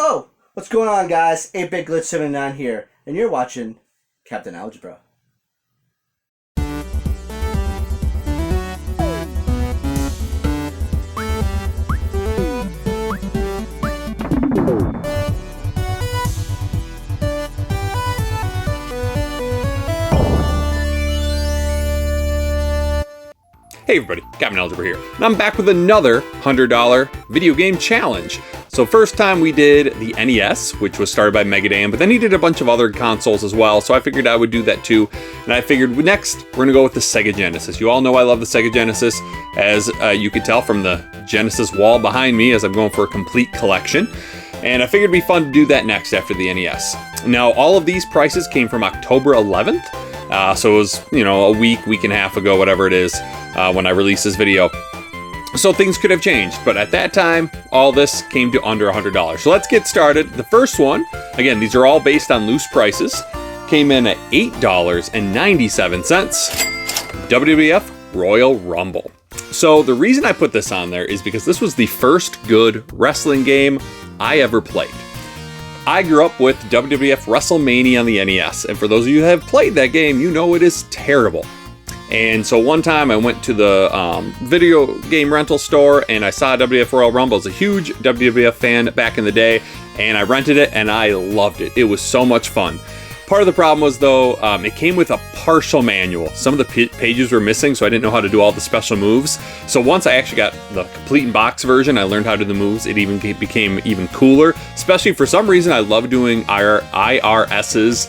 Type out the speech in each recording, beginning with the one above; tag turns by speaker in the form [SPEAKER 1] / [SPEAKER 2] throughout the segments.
[SPEAKER 1] Whoa! What's going on, guys? 8-Bit Glitch 79 here, and you're watching Captain Algebra.
[SPEAKER 2] Hey everybody, Captain Algebra here, and I'm back with another $100 video game challenge. So first time we did the NES, which was started by Mega Dan, but then he did a bunch of other consoles as well, so I figured I would do that too. And I figured next, we're gonna go with the Sega Genesis. You all know I love the Sega Genesis, as you could tell from the Genesis wall behind me, as I'm going for a complete collection. And I figured it'd be fun to do that next after the NES. Now, all of these prices came from October 11th. So it was, a week and a half ago, whatever it is, when I released this video. So things could have changed, but at that time, all this came to under $100. So let's get started. The first one, again, these are all based on loose prices, came in at $8.97, WWF Royal Rumble. So the reason I put this on there is because this was the first good wrestling game I ever played. I grew up with WWF WrestleMania on the NES, and for those of you who have played that game, you know it is terrible. And so one time I went to the video game rental store and I saw WWF Royal Rumble. I was a huge WWF fan back in the day, and I rented it and I loved it. It was so much fun. Part of the problem was, though, it came with a partial manual. Some of the pages were missing, so I didn't know how to do all the special moves. So once I actually got the complete in box version, I learned how to do the moves. It even became even cooler. Especially for some reason, I love doing IRS's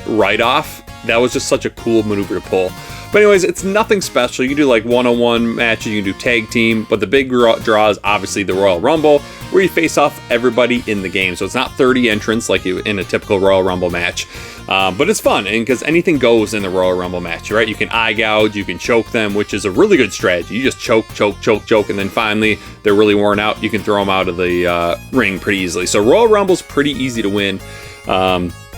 [SPEAKER 2] write-off. That was just such a cool maneuver to pull. But anyways, it's nothing special. You can do like one-on-one matches, you can do tag team, but the big draw is obviously the Royal Rumble, where you face off everybody in the game. So it's not 30 entrants like in a typical Royal Rumble match, but it's fun, and because anything goes in the Royal Rumble match, right? You can eye gouge, you can choke them, which is a really good strategy. You just choke, and then finally they're really worn out. You can throw them out of the ring pretty easily. So Royal Rumble's pretty easy to win.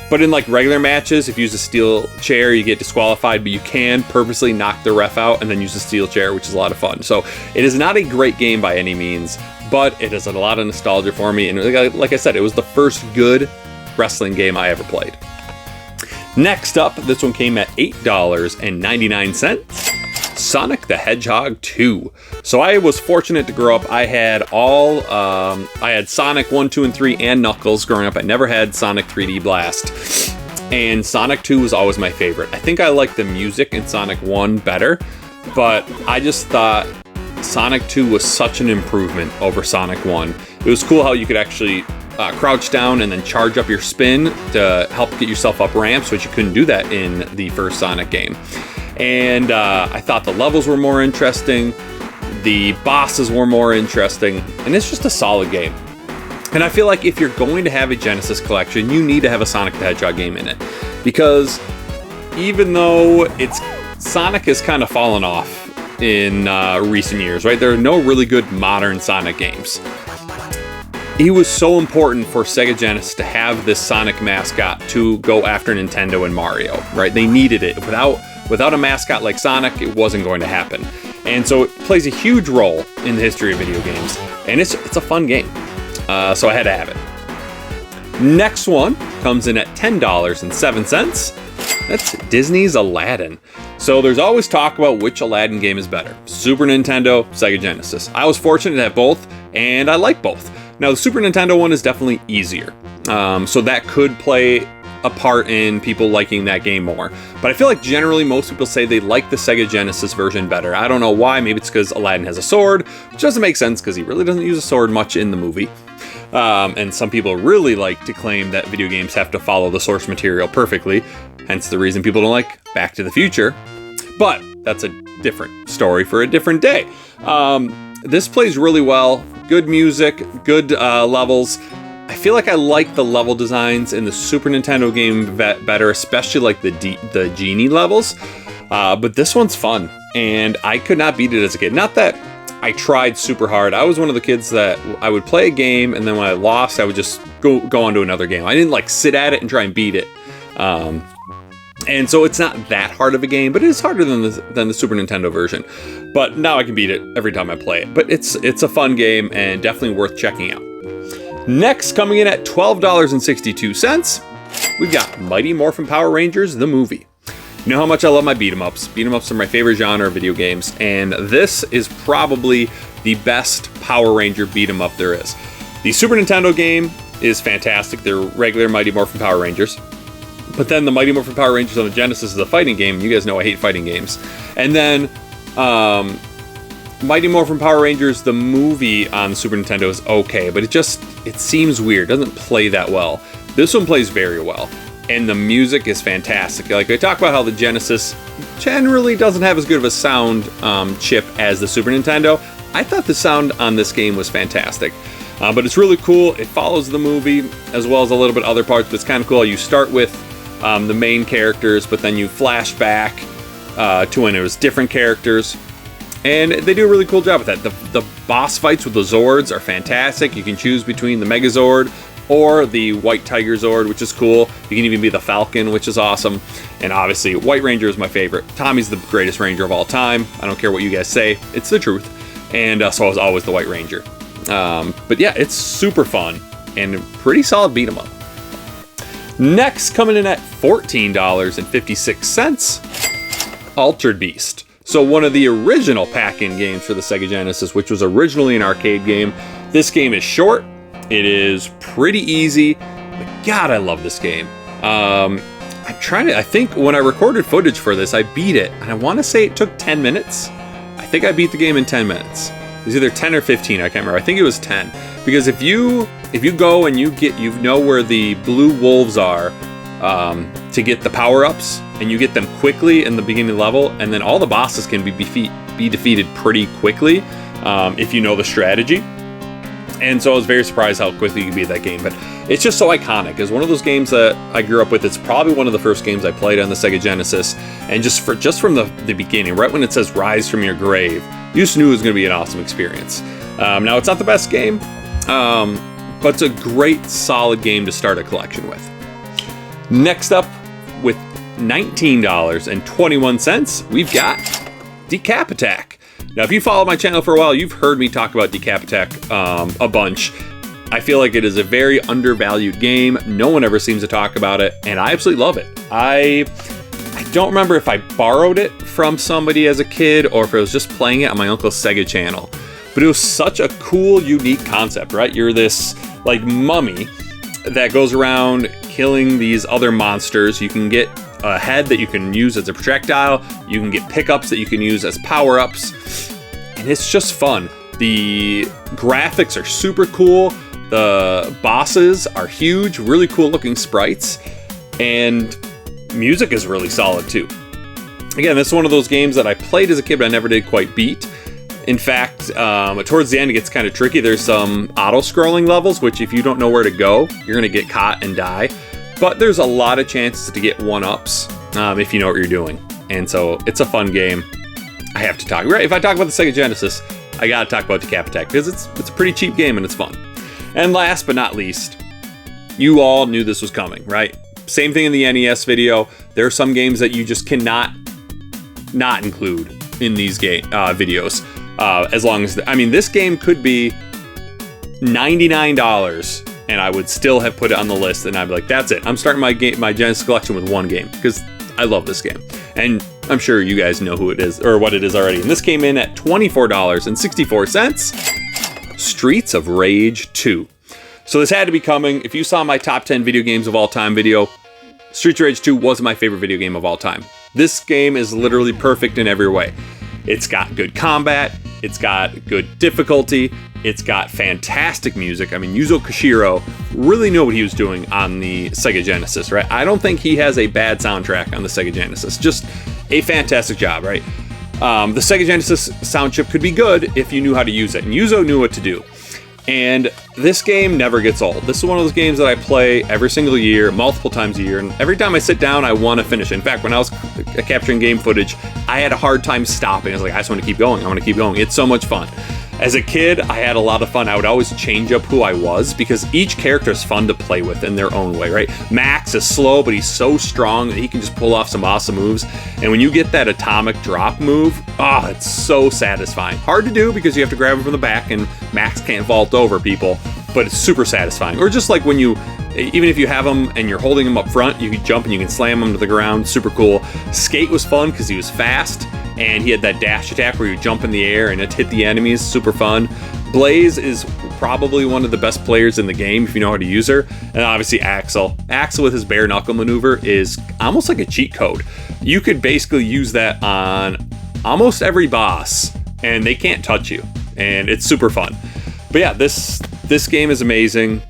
[SPEAKER 2] But in like regular matches, if you use a steel chair, you get disqualified, but you can purposely knock the ref out and then use a steel chair, which is a lot of fun. So it is not a great game by any means, but it has a lot of nostalgia for me. And like I said, it was the first good wrestling game I ever played. Next up, this one came at $8.99. Sonic the Hedgehog 2. So I was fortunate to grow up. I had Sonic 1, 2, and 3 and Knuckles growing up. I never had Sonic 3D Blast. And Sonic 2 was always my favorite. I think I liked the music in Sonic 1 better, but I just thought Sonic 2 was such an improvement over Sonic 1. It was cool how you could actually crouch down and then charge up your spin to help get yourself up ramps, which you couldn't do that in the first Sonic game. And I thought the levels were more interesting, the bosses were more interesting, and it's just a solid game. And I feel like if you're going to have a Genesis collection, you need to have a Sonic the Hedgehog game in it. Because even though Sonic has kind of fallen off in recent years, right? There are no really good modern Sonic games. He was so important for Sega Genesis to have this Sonic mascot to go after Nintendo and Mario, right? They needed it. Without a mascot like Sonic, it wasn't going to happen. And so it plays a huge role in the history of video games. And it's a fun game. So I had to have it. Next one comes in at $10.07. That's Disney's Aladdin. So there's always talk about which Aladdin game is better. Super Nintendo, Sega Genesis. I was fortunate to have both, and I like both. Now the Super Nintendo one is definitely easier. So that could play a part in people liking that game more. But I feel like generally most people say they like the Sega Genesis version better. I don't know why. Maybe it's because Aladdin has a sword, which doesn't make sense because he really doesn't use a sword much in the movie. And some people really like to claim that video games have to follow the source material perfectly, hence the reason people don't like Back to the Future. But that's a different story for a different day. This plays really well. Good music, good levels. I feel like I like the level designs in the Super Nintendo game better, especially like the Genie levels. But this one's fun, and I could not beat it as a kid. Not that I tried super hard. I was one of the kids that I would play a game, and then when I lost, I would just go on to another game. I didn't like sit at it and try and beat it. And so it's not that hard of a game, but it is harder than the Super Nintendo version. But now I can beat it every time I play it. But it's a fun game and definitely worth checking out. Next, coming in at $12.62, we've got Mighty Morphin Power Rangers, the movie. You know how much I love my beat 'em ups. Beat 'em ups are my favorite genre of video games, and this is probably the best Power Ranger beat 'em up there is. The Super Nintendo game is fantastic. They're regular Mighty Morphin Power Rangers. But then the Mighty Morphin Power Rangers on the Genesis is a fighting game. You guys know I hate fighting games. And then Mighty Morphin Power Rangers, the movie on the Super Nintendo is okay, but it seems weird. It doesn't play that well. This one plays very well. And the music is fantastic. Like I talk about how the Genesis generally doesn't have as good of a sound chip as the Super Nintendo. I thought the sound on this game was fantastic. But it's really cool. It follows the movie as well as a little bit other parts, but it's kind of cool. You start with the main characters, but then you flash back to when it was different characters. And they do a really cool job with that. The boss fights with the Zords are fantastic. You can choose between the Megazord or the White Tiger Zord, which is cool. You can even be the Falcon, which is awesome. And obviously, White Ranger is my favorite. Tommy's the greatest Ranger of all time. I don't care what you guys say. It's the truth. And so I was always the White Ranger. But yeah, it's super fun and pretty solid beat 'em up. Next, coming in at $14.56, Altered Beast. So one of the original pack-in games for the Sega Genesis, which was originally an arcade game. This game is short. It is pretty easy, but God, I love this game. I think when I recorded footage for this, I beat it, and I want to say it took 10 minutes. I think I beat the game in 10 minutes. It was either 10 or 15, I can't remember. I think it was 10. Because if you go and you know where the blue wolves are to get the power-ups, and you get them quickly in the beginning level, and then all the bosses can be defeated pretty quickly if you know the strategy. And so I was very surprised how quickly you could beat that game. But it's just so iconic. It's one of those games that I grew up with. It's probably one of the first games I played on the Sega Genesis. And just from the beginning, right when it says "Rise from Your Grave," you just knew it was going to be an awesome experience. Now, it's not the best game, but it's a great, solid game to start a collection with. Next up, with $19.21, we've got Decap Attack. Now, if you follow my channel for a while, you've heard me talk about Decap Attack a bunch. I feel like it is a very undervalued game. No one ever seems to talk about it, and I absolutely love it. I don't remember if I borrowed it from somebody as a kid or if it was just playing it on my uncle's Sega channel. But it was such a cool, unique concept, right? You're this, like, mummy that goes around killing these other monsters. You can get a head that you can use as a projectile. You can get pickups that you can use as power-ups. And it's just fun. The graphics are super cool. The bosses are huge, really cool looking sprites. And music is really solid too. Again, this is one of those games that I played as a kid, but I never did quite beat. In fact, towards the end it gets kind of tricky. There's some auto-scrolling levels, which if you don't know where to go, you're going to get caught and die. But there's a lot of chances to get one-ups if you know what you're doing. And so it's a fun game. I have to talk. Right, if I talk about the Sega Genesis, I got to talk about Decap Attack because it's a pretty cheap game and it's fun. And last but not least, you all knew this was coming, right? Same thing in the NES video. There are some games that you just cannot not include in these videos. As long as, this game could be $99 and I would still have put it on the list and I'd be like, that's it. I'm starting my Genesis collection with one game because I love this game. And I'm sure you guys know who it is or what it is already. And this came in at $24.64. Streets of Rage 2. So this had to be coming. If you saw my top 10 video games of all time video, Streets of Rage 2 was my favorite video game of all time. This game is literally perfect in every way. It's got good combat, it's got good difficulty, it's got fantastic music. Yuzo Koshiro really knew what he was doing on the Sega Genesis, right? I don't think he has a bad soundtrack on the Sega Genesis. Just a fantastic job, right? The Sega Genesis sound chip could be good if you knew how to use it, and Yuzo knew what to do. And this game never gets old. This is one of those games that I play every single year, multiple times a year, and every time I sit down, I want to finish it. In fact, when I was capturing game footage, I had a hard time stopping. I was like, I just want to keep going. I want to keep going. It's so much fun. As a kid, I had a lot of fun. I would always change up who I was because each character is fun to play with in their own way, right? Max is slow, but he's so strong that he can just pull off some awesome moves. And when you get that atomic drop move, oh, it's so satisfying. Hard to do because you have to grab him from the back and Max can't vault over people. but it's super satisfying. Or just like when you, even if you have them and you're holding them up front, you can jump and you can slam them to the ground. Super cool. Skate was fun because he was fast and he had that dash attack where you jump in the air and it hit the enemies. Super fun. Blaze is probably one of the best players in the game if you know how to use her. And obviously Axel. Axel with his bare knuckle maneuver is almost like a cheat code. You could basically use that on almost every boss and they can't touch you. And it's super fun. But yeah, this game is amazing.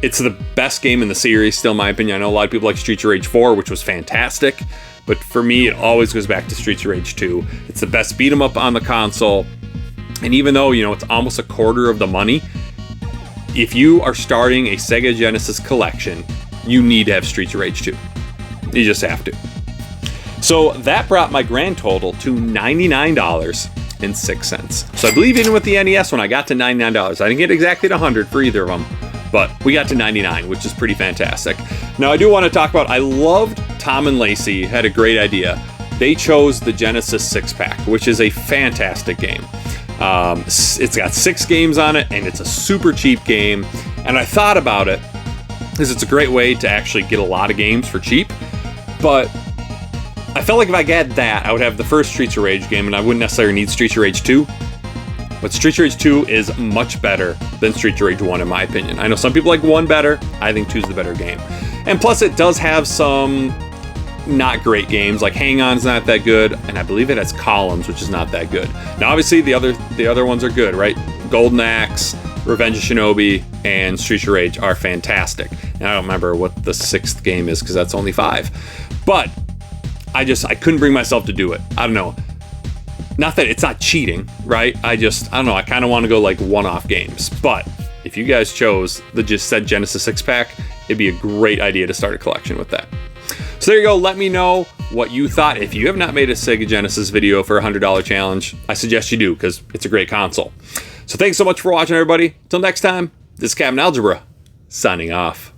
[SPEAKER 2] It's the best game in the series, still in my opinion. I know a lot of people like Streets of Rage 4, which was fantastic. But for me, it always goes back to Streets of Rage 2. It's the best beat 'em up on the console. And even though, you know, it's almost a quarter of the money, if you are starting a Sega Genesis collection, you need to have Streets of Rage 2. You just have to. So that brought my grand total to $99.06. So I believe even with the NES one, I got to $99. I didn't get exactly to 100 for either of them, but we got to 99, which is pretty fantastic. Now I do want to talk about, I loved Tom and Lacey had a great idea. They chose the Genesis 6-pack, which is a fantastic game. It's got 6 games on it, and it's a super cheap game. And I thought about it, because it's a great way to actually get a lot of games for cheap. But I felt like if I had that, I would have the first Streets of Rage game, and I wouldn't necessarily need Streets of Rage 2. But Streets of Rage 2 is much better than Streets of Rage 1, in my opinion. I know some people like 1 better. I think 2 is the better game. And plus, it does have some not great games, like Hang On's not that good, and I believe it has Columns, which is not that good. Now, obviously, the other ones are good, right? Golden Axe, Revenge of Shinobi, and Streets of Rage are fantastic. And I don't remember what the 6th game is, because that's only 5. But I couldn't bring myself to do it. I don't know. Not that it's not cheating, right? I don't know. I kind of want to go like one-off games. But if you guys chose the just said Genesis 6-pack, it'd be a great idea to start a collection with that. So there you go. Let me know what you thought. If you have not made a Sega Genesis video for a $100 challenge, I suggest you do, because it's a great console. So thanks so much for watching, everybody. Till next time, this is Captain Algebra, signing off.